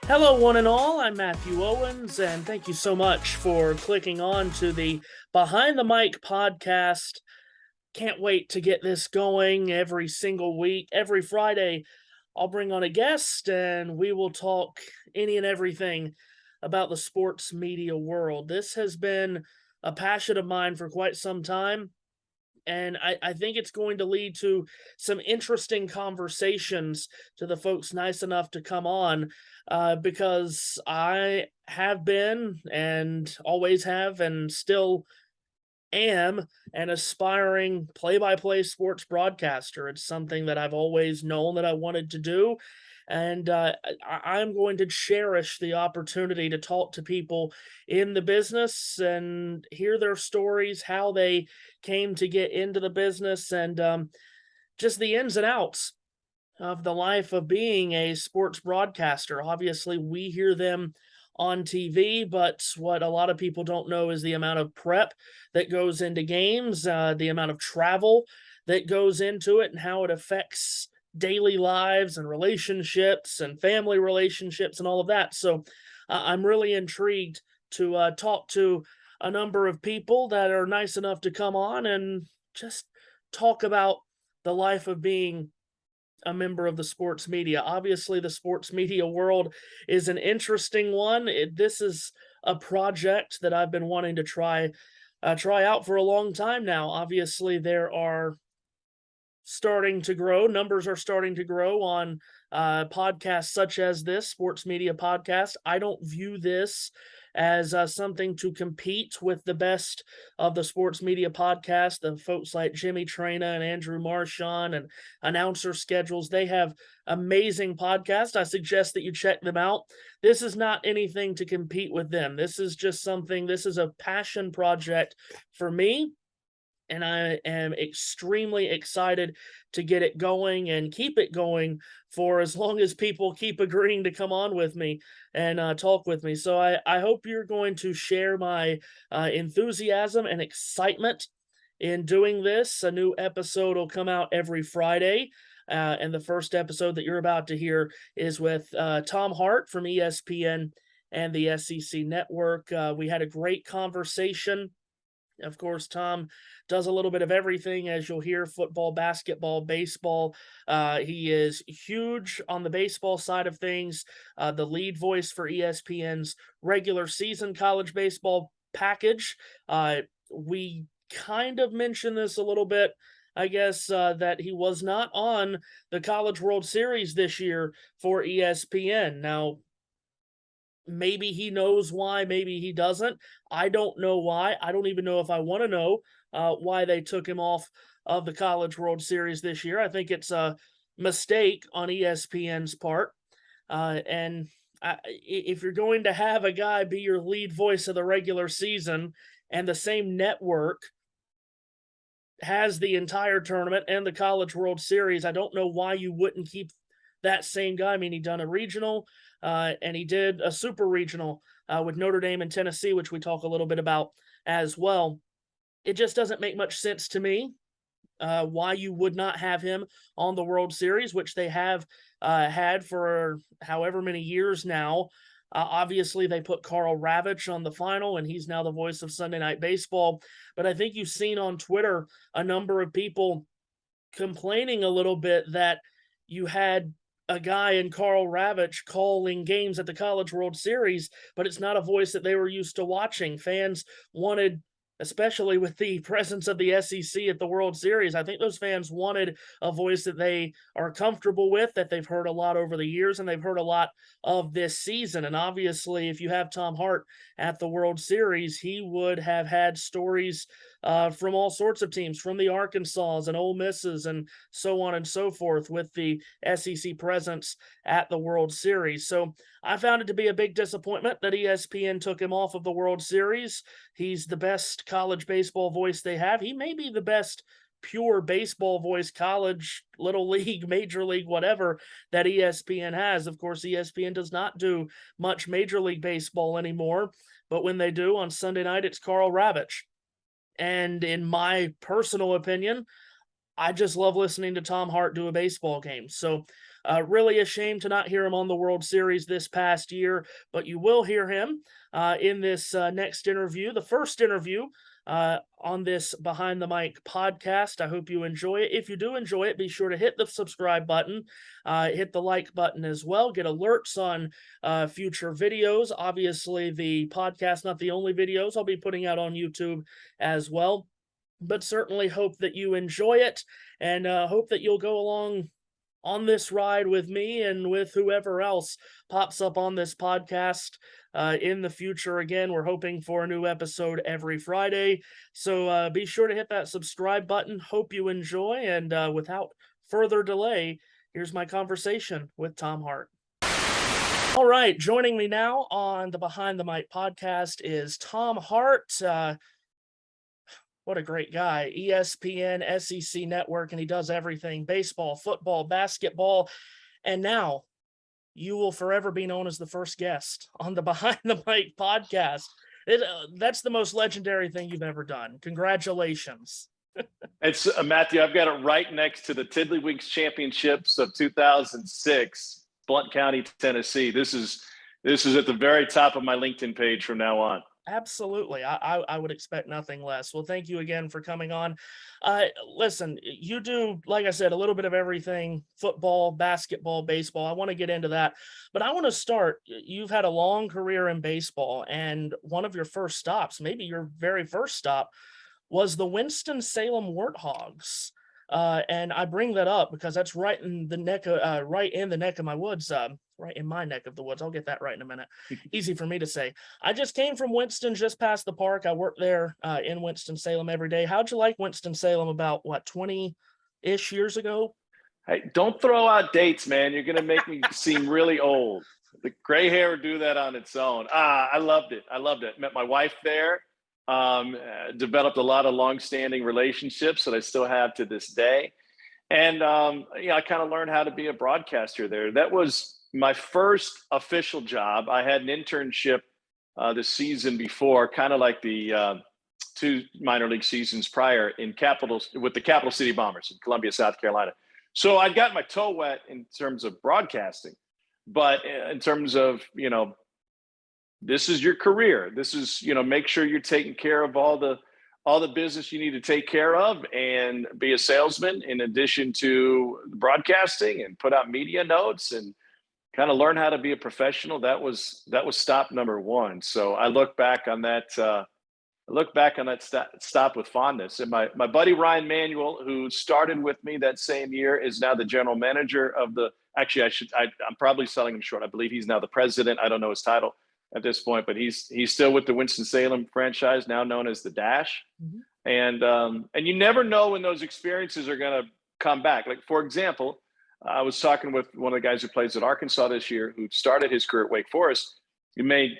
Hello, one and all. I'm Matthew Owens, and thank you so much for clicking on to the Behind the Mic podcast. Can't wait to get this going every single week. Every Friday, I'll bring on a guest and we will talk any and everything about the sports media world. This has been a passion of mine for quite some time, and I think it's going to lead to some interesting conversations to the folks nice enough to come on, because I have been and always have and still am an aspiring play-by-play sports broadcaster. It's something that I've always known that I wanted to do, and I'm going to cherish the opportunity to talk to people in the business and hear their stories, how they came to get into the business, and just the ins and outs of the life of being a sports broadcaster. Obviously, we hear them on TV, but what a lot of people don't know is the amount of prep that goes into games, the amount of travel that goes into it, and how it affects daily lives and relationships and family relationships and all of that. So I'm really intrigued to talk to a number of people that are nice enough to come on and just talk about the life of being a member of the sports media. Obviously, the sports media world is an interesting one. This is a project that I've been wanting to try out for a long time now. Obviously, there are starting to grow. Numbers are starting to grow on podcasts such as this sports media podcast. I don't view this as something to compete with the best of the sports media podcast. The folks like Jimmy Trina and Andrew Marchand and announcer schedules, they have amazing podcasts. I suggest that you check them out. This is not anything to compete with them. This is just something, this is a passion project for me, and I am extremely excited to get it going and keep it going for as long as people keep agreeing to come on with me and talk with me. So I hope you're going to share my enthusiasm and excitement in doing this. A new episode will come out every Friday. And the first episode that you're about to hear is with Tom Hart from ESPN and the SEC Network. We had a great conversation. Of course, Tom does a little bit of everything, as you'll hear: football, basketball, baseball. He is huge on the baseball side of things, the lead voice for ESPN's regular season college baseball package. We kind of mentioned this a little bit, I guess, that he was not on the College World Series this year for ESPN. Now, maybe he knows why, maybe he doesn't. I don't know why. I don't even know if I want to know why they took him off of the College World Series this year. I think it's a mistake on ESPN's part. And if you're going to have a guy be your lead voice of the regular season and the same network has the entire tournament and the College World Series, I don't know why you wouldn't keep that same guy. I mean, he done a regional, and he did a super regional with Notre Dame and Tennessee, which we talk a little bit about as well. It just doesn't make much sense to me why you would not have him on the World Series, which they have had for however many years now. Obviously, they put Carl Ravitch on the final, and he's now the voice of Sunday Night Baseball. But I think you've seen on Twitter a number of people complaining a little bit that you had a guy in Carl Ravitch calling games at the College World Series, but it's not a voice that they were used to watching. Fans wanted, especially with the presence of the SEC at the World Series, I think those fans wanted a voice that they are comfortable with, that they've heard a lot over the years, and they've heard a lot of this season. And obviously, if you have Tom Hart at the World Series, he would have had stories from all sorts of teams, from the Arkansas and Ole Misses and so on and so forth, with the SEC presence at the World Series. So I found it to be a big disappointment that ESPN took him off of the World Series. He's the best college baseball voice they have. He may be the best pure baseball voice, college, little league, major league, whatever, that ESPN has. Of course, ESPN does not do much Major League Baseball anymore, but when they do on Sunday night, it's Carl Ravitch. And in my personal opinion, I just love listening to Tom Hart do a baseball game. So Really a shame to not hear him on the World Series this past year, but you will hear him in this next interview, the first interview on this Behind the Mic podcast. I hope you enjoy it. If you do enjoy it, be sure to hit the subscribe button, hit the like button as well, get alerts on future videos. Obviously, the podcast, not the only videos I'll be putting out on YouTube as well, but certainly hope that you enjoy it and hope that you'll go along on this ride with me and with whoever else pops up on this podcast in the future. Again, we're hoping for a new episode every Friday. So be sure to hit that subscribe button. Hope you enjoy. And without further delay, here's my conversation with Tom Hart. All right. Joining me now on the Behind the Mic podcast is Tom Hart. What a great guy. ESPN, SEC Network, and he does everything: baseball, football, basketball. And now you will forever be known as the first guest on the Behind the Mic podcast. That's the most legendary thing you've ever done. Congratulations. It's Matthew, I've got it right next to the Tiddlywinks Championships of 2006, Blount County, Tennessee. This is at the very top of my LinkedIn page from now on. Absolutely. I would expect nothing less. Well, thank you again for coming on. Listen, you do, like I said, a little bit of everything: football, basketball, baseball. I want to get into that, but I want to start. You've had a long career in baseball, and one of your first stops, maybe your very first stop, was the Winston-Salem Warthogs. And I bring that up because that's right in the neck of my woods, right in my neck of the woods. I'll get that right in a minute. Easy for me to say. I just came from Winston, just past the park. I worked there in Winston-Salem every day. How'd you like Winston-Salem about, 20-ish years ago? Hey, don't throw out dates, man. You're going to make me seem really old. The gray hair would do that on its own. I loved it. Met my wife there. Developed a lot of long-standing relationships that I still have to this day. And I kind of learned how to be a broadcaster there. That was my first official job. I had an internship the season before, kind of like the 2 minor league seasons prior with the Capital City Bombers in Columbia, South Carolina. So I got my toe wet in terms of broadcasting, but in terms of, this is your career. This is, make sure you're taking care of all the business you need to take care of, and be a salesman in addition to broadcasting, and put out media notes and kind of learn how to be a professional. That was stop number one. So I look back on that. Stop with fondness. And my buddy Ryan Manuel, who started with me that same year, is now the general manager of the. Actually, I'm probably selling him short. I believe he's now the president. I don't know his title at this point, but he's still with the Winston-Salem franchise, now known as the Dash. Mm-hmm. And you never know when those experiences are going to come back. Like, for example, I was talking with one of the guys who plays at Arkansas this year, who started his career at Wake Forest. You may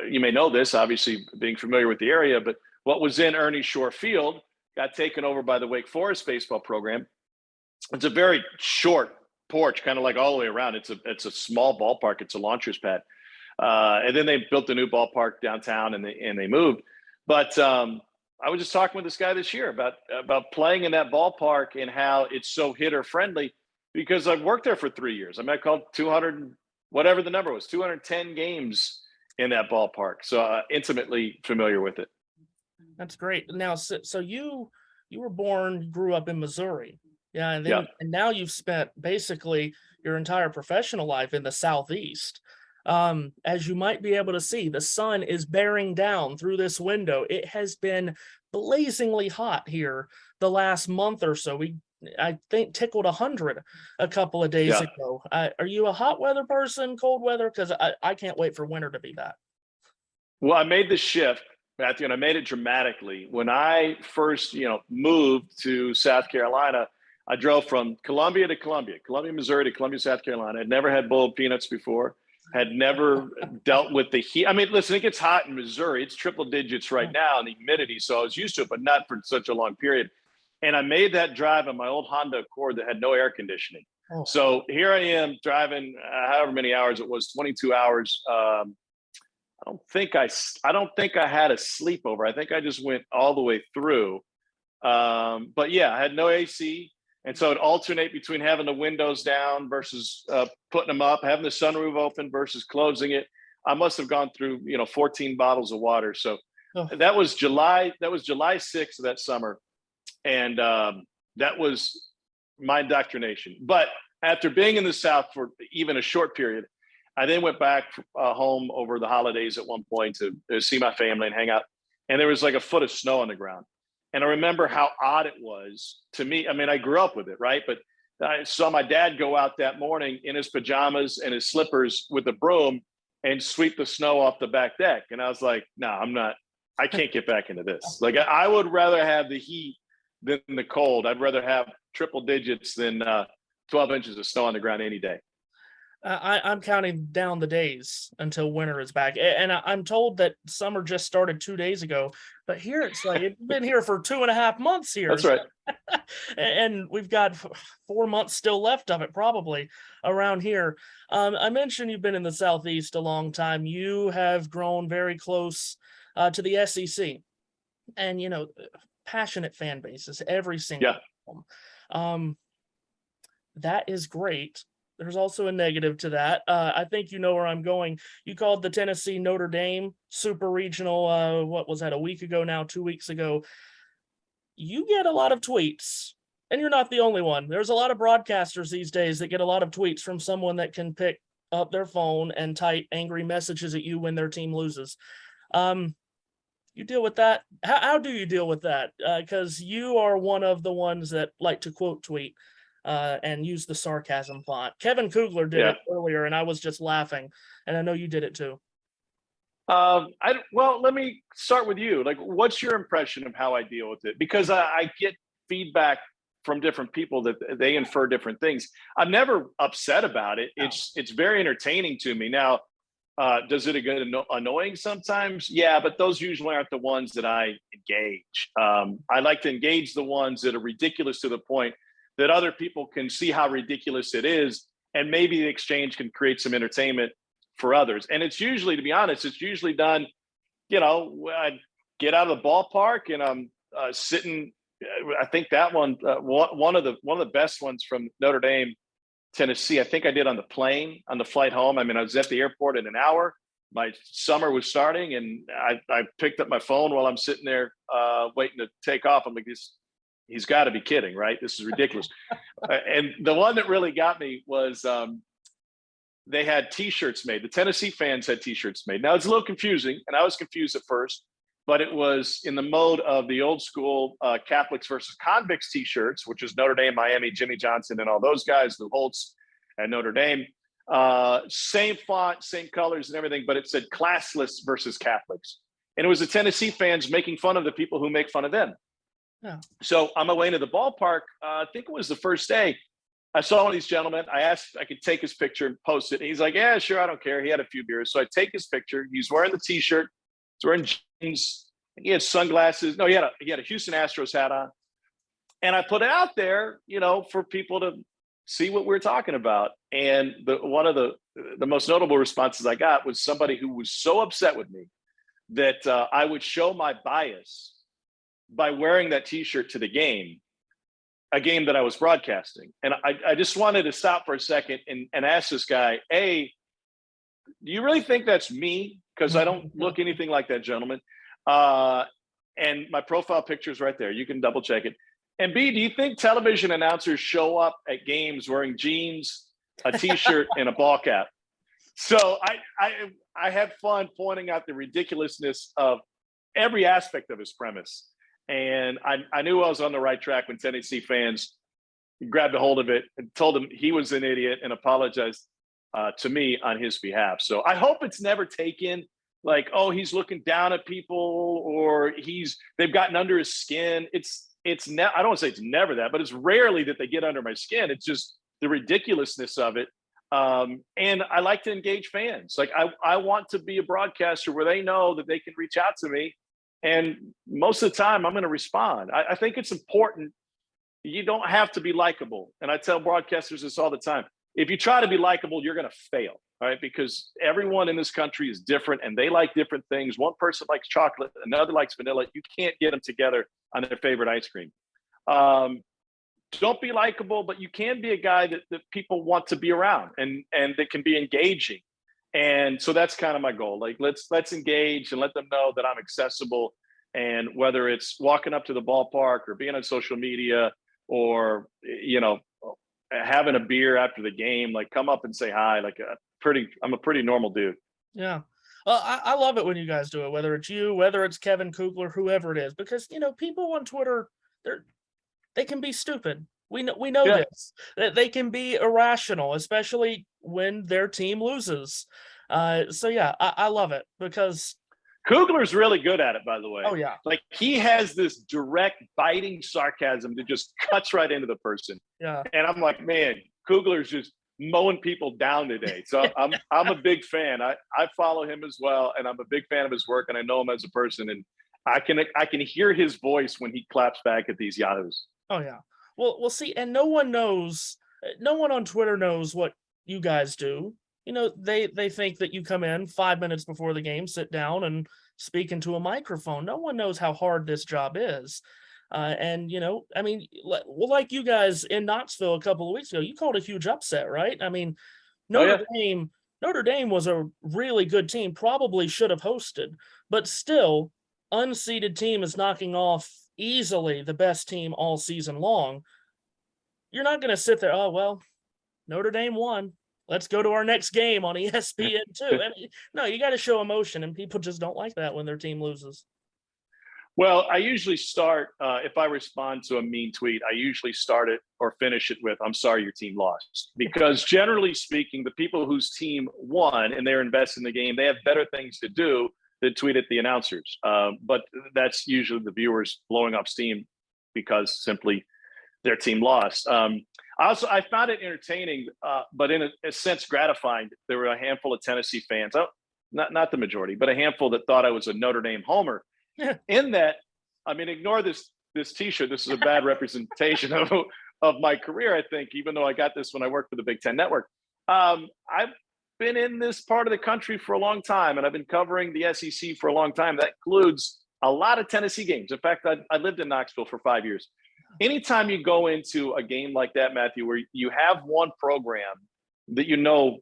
know this, obviously being familiar with the area, but what was in Ernie Shore Field got taken over by the Wake Forest baseball program. It's a very short porch, kind of like all the way around. It's a small ballpark. It's a launcher's pad. And then they built a new ballpark downtown, and they moved. But I was just talking with this guy this year about playing in that ballpark and how it's so hitter friendly, because I've worked there for 3 years. I mean, I called 200, whatever the number was, 210 games in that ballpark. So intimately familiar with it. That's great. Now, so you were born, grew up in Missouri. Yeah. And now you've spent basically your entire professional life in the Southeast. As you might be able to see, the sun is bearing down through this window. It has been blazingly hot here the last month or so. I think tickled 100 a couple of days ago. Are you a hot weather person, cold weather? Because I can't wait for winter to be back. Well, I made the shift, Matthew, and I made it dramatically. When I first, moved to South Carolina, I drove from Columbia, Missouri to Columbia, South Carolina. I'd never had boiled peanuts before. Had never dealt with the heat. I mean, listen, it gets hot in Missouri. It's triple digits right now in the humidity, so I was used to it, but not for such a long period. And I made that drive on my old Honda Accord that had no air conditioning. Oh. So here I am driving however many hours it was, 22 hours. I don't think I had a sleepover. I think I just went all the way through. But yeah, I had no AC. And so it alternate between having the windows down versus putting them up, having the sunroof open versus closing it. I must have gone through, 14 bottles of water. So Oh, that was July 6th of that summer. And that was my indoctrination. But after being in the South for even a short period, I then went back home over the holidays at one point to see my family and hang out. And there was like a foot of snow on the ground. And I remember how odd it was to me. I mean, I grew up with it, right? But I saw my dad go out that morning in his pajamas and his slippers with a broom and sweep the snow off the back deck. And I was like, no, I can't get back into this. Like, I would rather have the heat than the cold. I'd rather have triple digits than 12 inches of snow on the ground any day. I'm counting down the days until winter is back, and I'm told that summer just started 2 days ago. But here it's like it's been here for 2.5 months here. That's right. And we've got 4 months still left of it, probably around here. I mentioned you've been in the Southeast a long time. You have grown very close to the SEC, and passionate fan bases every single one. That is great. There's also a negative to that. I think you know where I'm going. You called the Tennessee Notre Dame Super Regional, what was that, a week ago now, 2 weeks ago. You get a lot of tweets, and you're not the only one. There's a lot of broadcasters these days that get a lot of tweets from someone that can pick up their phone and type angry messages at you when their team loses. You deal with that? How do you deal with that? Because you are one of the ones that like to quote tweet. And use the sarcasm font. Kevin Kugler did it earlier, and I was just laughing. And I know you did it too. Well, let me start with you. Like, what's your impression of how I deal with it? Because I get feedback from different people that they infer different things. I'm never upset about it. It's very entertaining to me. Now, does it get annoying sometimes? Yeah, but those usually aren't the ones that I engage. I like to engage the ones that are ridiculous to the point that other people can see how ridiculous it is, and maybe the exchange can create some entertainment for others. And it's usually, to be honest, it's usually done, I get out of the ballpark and I'm sitting. I think that one of the best ones from Notre Dame, Tennessee, I think I did on the plane on the flight home. I mean, I was at the airport in an hour. My summer was starting, and I picked up my phone while I'm sitting there waiting to take off. I'm like, he's got to be kidding, right? This is ridiculous. And the one that really got me was they had T-shirts made. The Tennessee fans had T-shirts made. Now, it's a little confusing, and I was confused at first, but it was in the mode of the old school Catholics versus convicts T-shirts, which is Notre Dame, Miami, Jimmy Johnson, and all those guys, Lou Holtz and Notre Dame. Same font, same colors and everything, but it said classless versus Catholics. And it was the Tennessee fans making fun of the people who make fun of them. Yeah. So on my way into the ballpark, I think it was the first day, I saw one of these gentlemen. I asked if I could take his picture and post it. And he's like, yeah, sure, I don't care. He had a few beers. So I take his picture. He's wearing the T-shirt. He's wearing jeans. He had sunglasses. No, he had a Houston Astros hat on. And I put it out there, for people to see what we're talking about. And one of the most notable responses I got was somebody who was so upset with me that I would show my bias by wearing that T-shirt to the game, a game that I was broadcasting. And I just wanted to stop for a second and ask this guy, A, do you really think that's me? Because I don't look anything like that gentleman. And my profile picture is right there. You can double check it. And B, do you think television announcers show up at games wearing jeans, a T-shirt, and a ball cap? So I had fun pointing out the ridiculousness of every aspect of his premise. And I knew I was on the right track when Tennessee fans grabbed a hold of it and told him he was an idiot and apologized to me on his behalf. So I hope it's never taken like, oh, he's looking down at people or they've gotten under his skin. I don't want to say it's never that, but it's rarely that they get under my skin. It's just the ridiculousness of it. And I like to engage fans. Like I want to be a broadcaster where they know that they can reach out to me. And most of the time, I'm going to respond. I think it's important. You don't have to be likable. And I tell broadcasters this all the time. If you try to be likable, you're going to fail, all right? Because everyone in this country is different and they like different things. One person likes chocolate, another likes vanilla. You can't get them together on their favorite ice cream. don't be likable, but you can be a guy that people want to be around and that can be engaging. And so that's kind of my goal. Like let's engage and let them know that I'm accessible. And whether it's walking up to the ballpark or being on social media or having a beer after the game, like come up and say hi. I'm a pretty normal dude. Yeah. I love it when you guys do it, whether it's you, whether it's Kevin Kugler, whoever it is, because people on Twitter, they can be stupid. We know Yeah. this. That they can be irrational, especially when their team loses. So yeah, I love it because Kugler's really good at it, by the oh way. yeah, Like he has this direct, biting sarcasm that just cuts right into the person. yeah. And I'm like, man, Kugler's just mowing people down today. So I'm a big fan. I follow him as well, and I'm a big fan of his work, and I know him as a person, and I can hear his voice when he claps back at these yahoos. Oh yeah. Well, we'll see. And no one knows. No one on Twitter knows what you guys do. They think that you come in 5 minutes before the game, sit down, and speak into a microphone. No one knows how hard this job is. And I mean, well, like you guys in Knoxville a couple of weeks ago, you called a huge upset, right? I mean, Oh yeah. Notre Dame was a really good team, probably should have hosted, but still, unseeded team is knocking off easily the best team all season long. You're not going to sit there, oh, well, Notre Dame won. Let's go to our next game on ESPN2. I mean, no, you got to show emotion, and people just don't like that when their team loses. Well, I usually start, if I respond to a mean tweet, I usually start it or finish it with, I'm sorry your team lost. Because generally speaking, the people whose team won and they're invested in the game, they have better things to do than tweet at the announcers. But that's usually the viewers blowing off steam because simply their team lost. I found it entertaining, but in a sense gratifying. There were a handful of Tennessee fans, not the majority, but a handful that thought I was a Notre Dame homer. In that, I mean, ignore this T-shirt. This is a bad representation of my career, I think, even though I got this when I worked for the Big Ten Network. I've been in this part of the country for a long time, and I've been covering the SEC for a long time. That includes a lot of Tennessee games. In fact, I lived in Knoxville for 5 years. Anytime you go into a game like that, Matthew, where you have one program that you know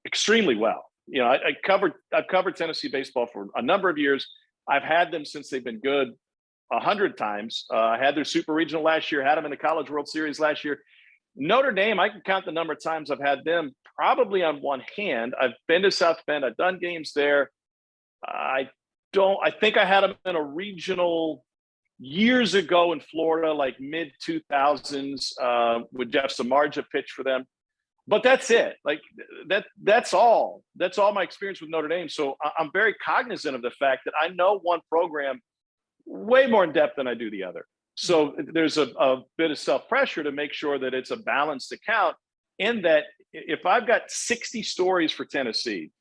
extremely well, I've covered Tennessee baseball for a number of years. I've had them since they've been good 100 times. I had their Super Regional last year, had them in the College World Series last year. Notre Dame, I can count the number of times I've had them probably on one hand. I've been to South Bend. I've done games there. I think I had them in a regional years ago in Florida, like mid 2000s, with Jeff Samardzija pitched for them. But that's it. Like that's all my experience with Notre Dame. So I'm very cognizant of the fact that I know one program way more in depth than I do the other. So there's a bit of self-pressure to make sure that it's a balanced account, in that if I've got 60 stories for Tennessee,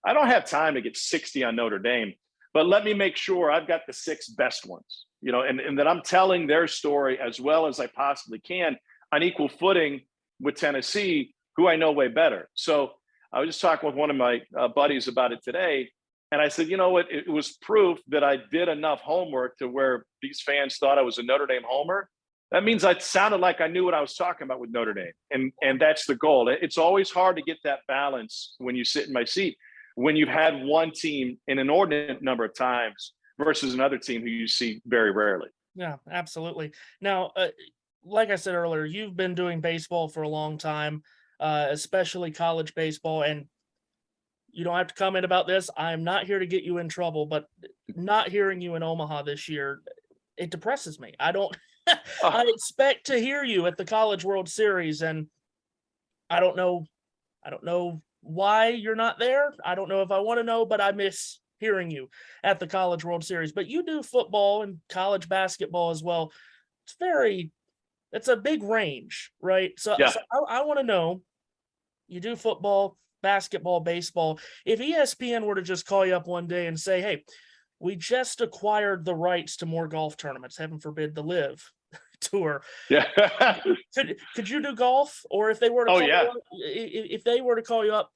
I don't have time to get 60 on Notre Dame, but let me make sure I've got the 6 best ones, and that I'm telling their story as well as I possibly can on equal footing with Tennessee, who I know way better. So I was just talking with one of my buddies about it today. And I said, you know what? It was proof that I did enough homework to where these fans thought I was a Notre Dame homer. That means I sounded like I knew what I was talking about with Notre Dame. And that's the goal. It's always hard to get that balance when you sit in my seat, when you've had one team an inordinate number of times versus another team who you see very rarely. Yeah, absolutely. Now, like I said earlier, you've been doing baseball for a long time, especially college baseball, and you don't have to comment about this. I'm not here to get you in trouble, but not hearing you in Omaha this year, it depresses me. I don't I expect to hear you at the College World Series, and I don't know why you're not there. I don't know if I want to know, but I miss hearing you at the College World Series. But you do football and college basketball as well. It's a big range, right? So I want to know, you do football, basketball, baseball. If ESPN were to just call you up one day and say, hey, we just acquired the rights to more golf tournaments, heaven forbid the Live Tour. Yeah. could you do golf? Or if they were to call you up, if they were to call you up,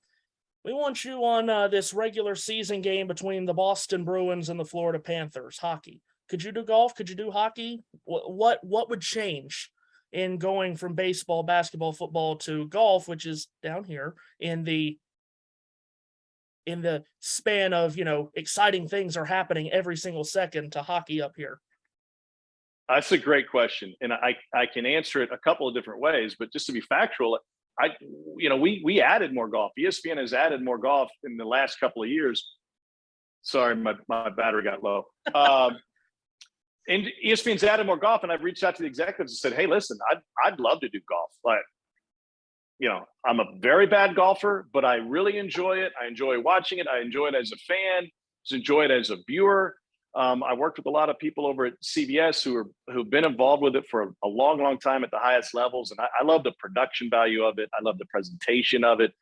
we want you on this regular season game between the Boston Bruins and the Florida Panthers, hockey. Could you do golf? Could you do hockey? What would change in going from baseball, basketball, football to golf, which is down here in the span of, exciting things are happening every single second to hockey up here? That's a great question, and I can answer it a couple of different ways. But just to be factual, we added more golf. ESPN has added more golf in the last couple of years. Sorry, my battery got low. And ESPN's added more golf, and I've reached out to the executives and said, "Hey, listen, I'd love to do golf. Like, I'm a very bad golfer, but I really enjoy it. I enjoy watching it. I enjoy it as a fan. I enjoy it as a viewer. I worked with a lot of people over at CBS who've been involved with it for a long, long time at the highest levels, and I love the production value of it. I love the presentation of it.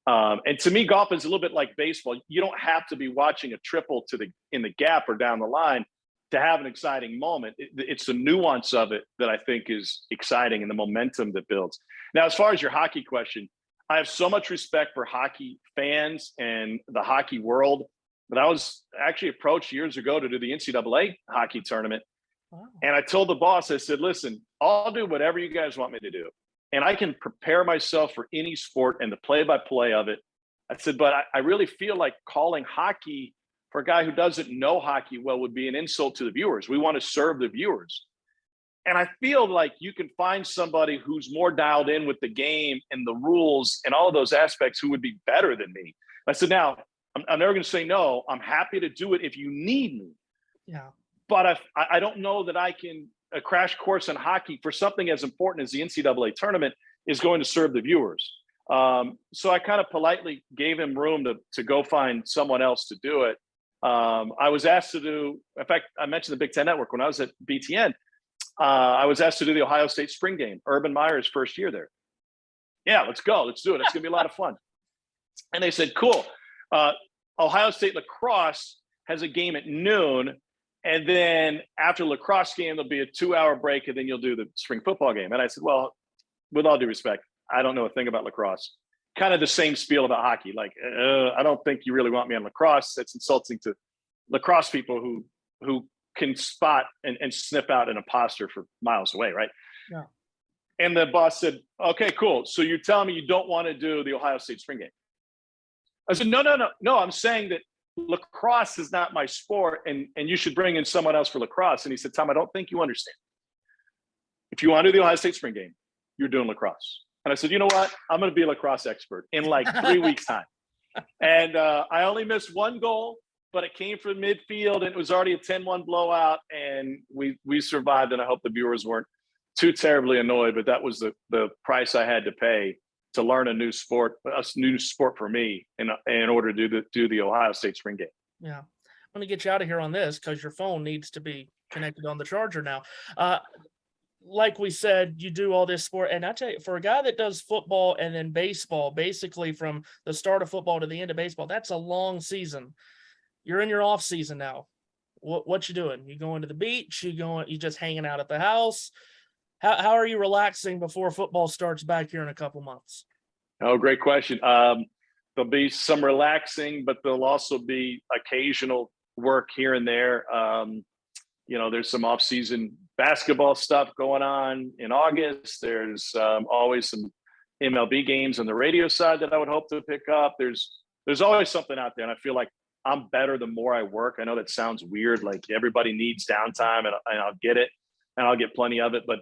And to me, golf is a little bit like baseball. You don't have to be watching a triple in the gap or down the line to have an exciting moment. It's the nuance of it that I think is exciting, and the momentum that builds. Now, as far as your hockey question, I have so much respect for hockey fans and the hockey world. But I was actually approached years ago to do the NCAA hockey tournament. Wow. And I told the boss, I said, listen, I'll do whatever you guys want me to do. And I can prepare myself for any sport and the play-by-play of it. I said, but I really feel like calling hockey for a guy who doesn't know hockey well would be an insult to the viewers. We want to serve the viewers. And I feel like you can find somebody who's more dialed in with the game and the rules and all of those aspects who would be better than me. I said, now, I'm never going to say no. I'm happy to do it if you need me. Yeah. But I don't know that I can, a crash course in hockey for something as important as the NCAA tournament is going to serve the viewers. So I kind of politely gave him room to go find someone else to do it. I was asked to do, in fact, I mentioned the Big Ten Network when I was at BTN. I was asked to do the Ohio State spring game, Urban Meyer's first year there. Yeah, let's go. Let's do it. It's going to be a lot of fun. And they said, cool. Ohio State lacrosse has a game at noon, and then after the lacrosse game, there'll be a 2-hour break, and then you'll do the spring football game. And I said, well, with all due respect, I don't know a thing about lacrosse. Kind of the same spiel about hockey. Like, I don't think you really want me on lacrosse. That's insulting to lacrosse people who can spot and sniff out an imposter for miles away, right? Yeah. And the boss said, okay, cool. So you're telling me you don't want to do the Ohio State spring game? I said, no. I'm saying that lacrosse is not my sport, and you should bring in someone else for lacrosse. And he said, Tom, I don't think you understand. If you want to do the Ohio State spring game, you're doing lacrosse. And I said, you know what? I'm going to be a lacrosse expert in like 3 weeks' time. And I only missed one goal, but it came from midfield, and it was already a 10-1 blowout, and we survived. And I hope the viewers weren't too terribly annoyed, but that was the price I had to pay to learn a new sport for me in order to do the Ohio State spring game. Yeah. I'm going to get you out of here on this because your phone needs to be connected on the charger now. Like we said, you do all this sport. And I tell you, for a guy that does football and then baseball, basically from the start of football to the end of baseball, that's a long season. You're in your off season now. What you doing? You going to the beach? You just hanging out at the house? How are you relaxing before football starts back here in a couple months? Oh, great question. There'll be some relaxing, but there'll also be occasional work here and there. There's some off-season basketball stuff going on in August. There's always some MLB games on the radio side that I would hope to pick up. There's always something out there, and I feel like I'm better the more I work. I know that sounds weird, like everybody needs downtime, and I'll get it, and I'll get plenty of it, but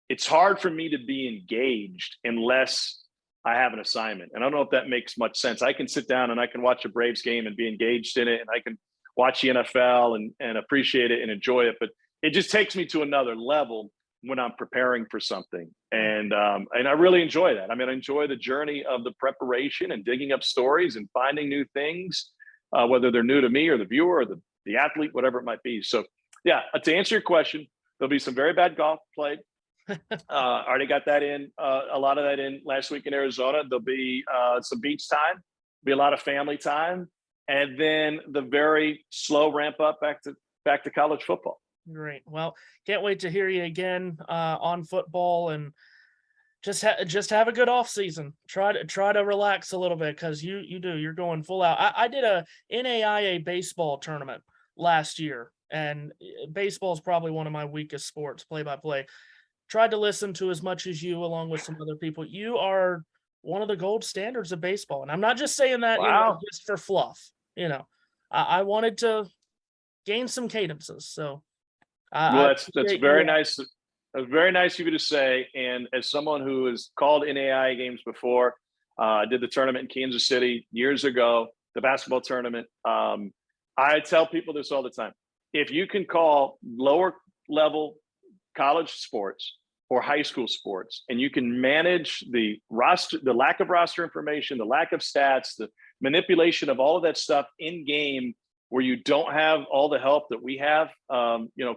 it's hard for me to be engaged unless I have an assignment. And I don't know if that makes much sense. I can sit down and I can watch a Braves game and be engaged in it, and I can watch the NFL and appreciate it and enjoy it. But it just takes me to another level when I'm preparing for something. And I really enjoy that. I mean, I enjoy the journey of the preparation and digging up stories and finding new things, whether they're new to me or the viewer or the athlete, whatever it might be. So yeah, to answer your question, there'll be some very bad golf played. Already got that in, a lot of that in last week in Arizona. There'll be some beach time, be a lot of family time, and then the very slow ramp up back to college football. Great. Well, can't wait to hear you again on football, and just have a good off season. Try to relax a little bit because you're going full out. I did a NAIA baseball tournament last year, and baseball is probably one of my weakest sports, play by play. tried to listen to as much as you, along with some other people. You are one of the gold standards of baseball, and I'm not just saying that, Wow. just for fluff. I wanted to gain some cadences, so Well, I that's appreciate very you. nice. That's very nice of you to say. And as someone who has called NAIA games before, I did the tournament in Kansas City years ago, the basketball tournament. I tell people this all the time. If you can call lower level college sports or high school sports, and you can manage the roster, the lack of roster information, the lack of stats, the manipulation of all of that stuff in game, where you don't have all the help that we have,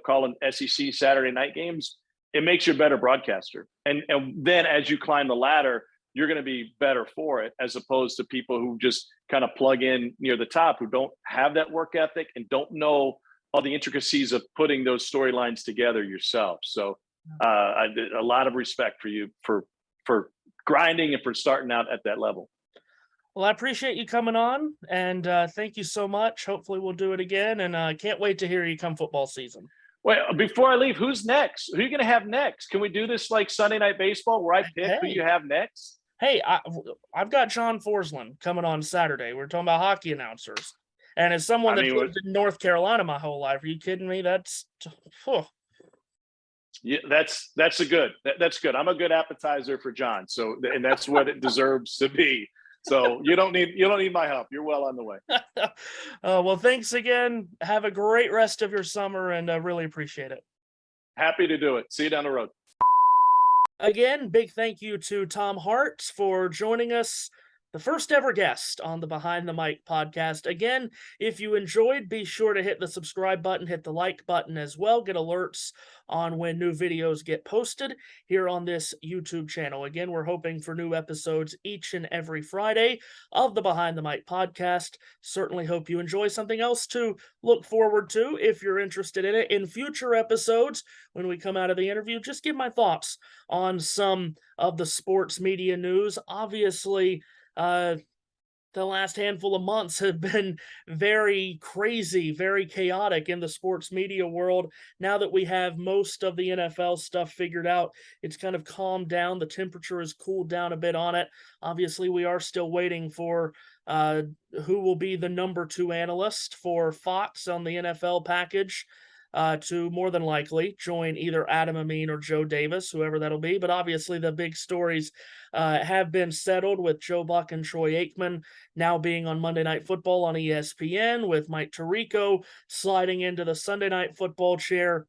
calling SEC Saturday night games, it makes you a better broadcaster. And then as you climb the ladder, you're going to be better for it, as opposed to people who just kind of plug in near the top, who don't have that work ethic and don't know all the intricacies of putting those storylines together yourself. So I did a lot of respect for you for grinding and for starting out at that level. Well, I appreciate you coming on, and thank you so much. Hopefully, we'll do it again, and I can't wait to hear you come football season. Wait, before I leave, who's next? Who are you going to have next? Can we do this like Sunday Night Baseball, where I pick who you have next? Hey, I've got John Forsland coming on Saturday. We're talking about hockey announcers. And as someone that's lived in North Carolina my whole life, are you kidding me? That's yeah, that's good. I'm a good appetizer for John. So, and that's what it deserves to be. So you don't need my help. You're well on the way. Well, thanks again. Have a great rest of your summer, and I really appreciate it. Happy to do it. See you down the road. Again, big thank you to Tom Hart for joining us, the first ever guest on the Behind the Mic podcast. Again, if you enjoyed, be sure to hit the subscribe button, hit the like button as well, get alerts on when new videos get posted here on this YouTube channel. Again, we're hoping for new episodes each and every Friday of the Behind the Mic podcast. Certainly hope you enjoy. Something else to look forward to if you're interested in it in future episodes. When we come out of the interview, just give my thoughts on some of the sports media news. Obviously, the last handful of months have been very crazy, very chaotic in the sports media world. Now that we have most of the NFL stuff figured out, it's kind of calmed down. The temperature has cooled down a bit on it. Obviously, we are still waiting for who will be the number 2 analyst for Fox on the NFL package. To more than likely join either Adam Amin or Joe Davis, whoever that'll be. But obviously, the big stories have been settled, with Joe Buck and Troy Aikman now being on Monday Night Football on ESPN, with Mike Tirico sliding into the Sunday Night Football chair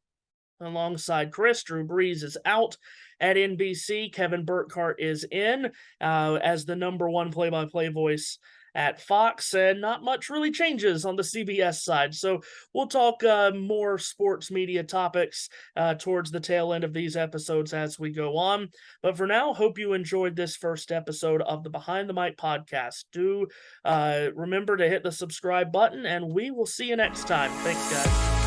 alongside Chris. Drew Brees is out at NBC. Kevin Burkhardt is in as the number 1 play-by-play voice at Fox, and not much really changes on the CBS side. So we'll talk more sports media topics towards the tail end of these episodes as we go on. But for now, hope you enjoyed this first episode of the Behind the Mic podcast. Do remember to hit the subscribe button, and we will see you next time. Thanks, guys.